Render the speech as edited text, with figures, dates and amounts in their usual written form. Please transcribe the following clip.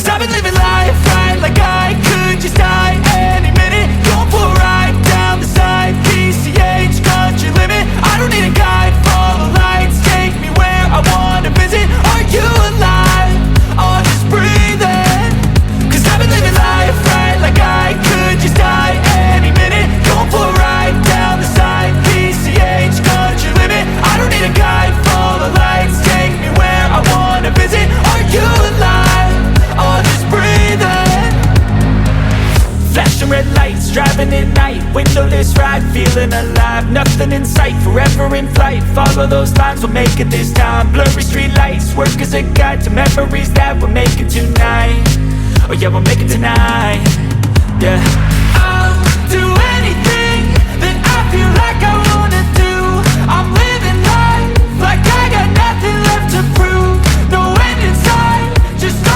Cause I've been living life right, like I could just die any minute. Going for a ride down the side, PCH, country limit. I don't need a guide, follow lights, take me where I wanna visit. Are you alive? Or just breathing? Cause I've been living life right, like I could just die any minute. Going for a ride down the side, PCH, country limit. I don't need a guide, follow lights, take me where I wanna visit. Are you alive? Or just breathing? Flashing red lights, driving at night, windowless ride, feeling alive. Nothing in sight, forever in flight. Follow those lines, we'll make it this time. Blurry street lights, work as a guide to memories that we're making tonight. Oh yeah, we'll make it tonight. Yeah.